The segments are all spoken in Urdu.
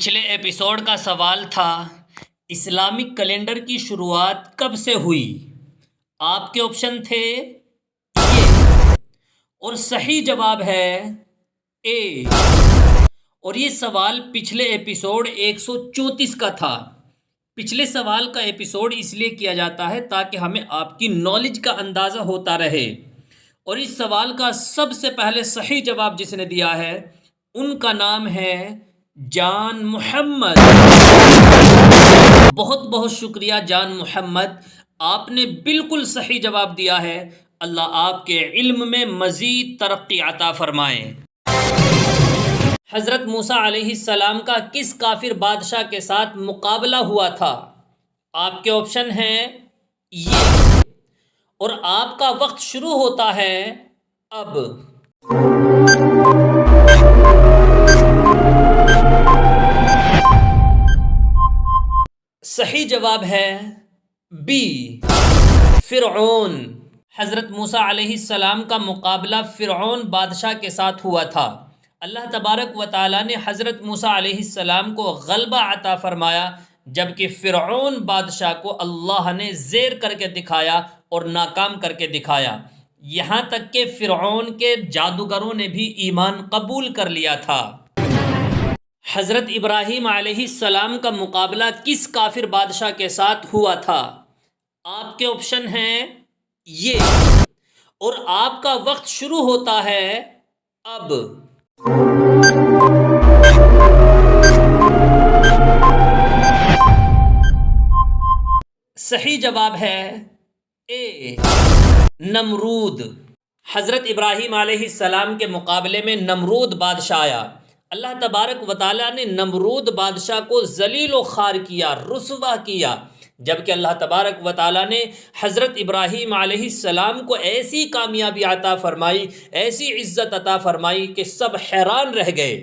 پچھلے ایپیسوڈ کا سوال تھا اسلامک کیلنڈر کی شروعات کب سے ہوئی؟ آپ کے آپشن تھے یہ، اور صحیح جواب ہے اے۔ اور یہ سوال پچھلے ایپیسوڈ 134 کا تھا۔ پچھلے سوال کا ایپیسوڈ اس لیے کیا جاتا ہے تاکہ ہمیں آپ کی نالج کا اندازہ ہوتا رہے، اور اس سوال کا سب سے پہلے صحیح جواب جس نے دیا ہے ان کا نام ہے جان محمد۔ بہت بہت شکریہ جان محمد، آپ نے بالکل صحیح جواب دیا ہے۔ اللہ آپ کے علم میں مزید ترقی عطا فرمائے۔ حضرت موسیٰ علیہ السلام کا کس کافر بادشاہ کے ساتھ مقابلہ ہوا تھا؟ آپ کے آپشن ہیں یہ، اور آپ کا وقت شروع ہوتا ہے اب۔ صحیح جواب ہے بی، فرعون۔ حضرت موسیٰ علیہ السلام کا مقابلہ فرعون بادشاہ کے ساتھ ہوا تھا۔ اللہ تبارک و تعالیٰ نے حضرت موسیٰ علیہ السلام کو غلبہ عطا فرمایا، جبکہ فرعون بادشاہ کو اللہ نے زیر کر کے دکھایا اور ناکام کر کے دکھایا، یہاں تک کہ فرعون کے جادوگروں نے بھی ایمان قبول کر لیا تھا۔ حضرت ابراہیم علیہ السلام کا مقابلہ کس کافر بادشاہ کے ساتھ ہوا تھا؟ آپ کے آپشن ہیں یہ، اور آپ کا وقت شروع ہوتا ہے اب۔ صحیح جواب ہے اے، نمرود۔ حضرت ابراہیم علیہ السلام کے مقابلے میں نمرود بادشاہ آیا۔ اللہ تبارک و تعالیٰ نے نمرود بادشاہ کو ذلیل و خوار کیا، رسوا کیا، جبکہ اللہ تبارک و تعالیٰ نے حضرت ابراہیم علیہ السلام کو ایسی کامیابی عطا فرمائی، ایسی عزت عطا فرمائی کہ سب حیران رہ گئے۔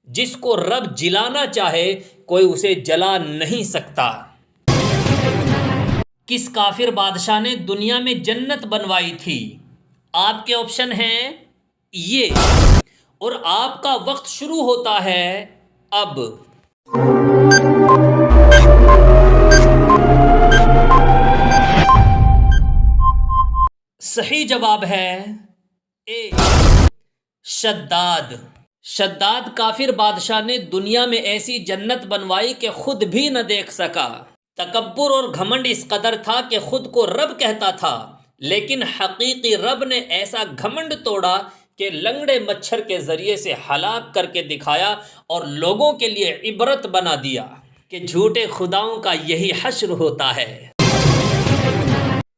جس کو رب جلانا چاہے کوئی اسے جلا نہیں سکتا۔ کس کافر بادشاہ نے دنیا میں جنت بنوائی تھی؟ آپ کے آپشن ہیں یہ، اور آپ کا وقت شروع ہوتا ہے اب۔ صحیح جواب ہے اے، شداد۔ شداد کافر بادشاہ نے دنیا میں ایسی جنت بنوائی کہ خود بھی نہ دیکھ سکا۔ تکبر اور گھمنڈ اس قدر تھا کہ خود کو رب کہتا تھا، لیکن حقیقی رب نے ایسا گھمنڈ توڑا کہ لنگڑے مچھر کے ذریعے سے ہلاک کر کے دکھایا اور لوگوں کے لیے عبرت بنا دیا کہ جھوٹے خداؤں کا یہی حشر ہوتا ہے۔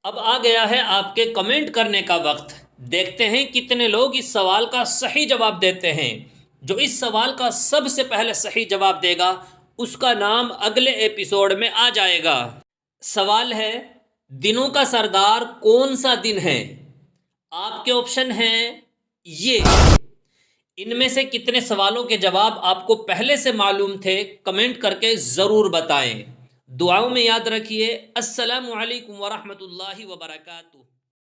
اب آ گیا ہے آپ کے کمنٹ کرنے کا وقت۔ دیکھتے ہیں کتنے لوگ اس سوال کا صحیح جواب دیتے ہیں۔ جو اس سوال کا سب سے پہلے صحیح جواب دے گا اس کا نام اگلے ایپیسوڈ میں آ جائے گا۔ سوال ہے، دنوں کا سردار کون سا دن ہے؟ آپ کے آپشن ہیں یہ۔ ان میں سے کتنے سوالوں کے جواب آپ کو پہلے سے معلوم تھے؟ کمنٹ کر کے ضرور بتائیں۔ دعاؤں میں یاد رکھیے۔ السلام علیکم ورحمۃ اللہ وبرکاتہ۔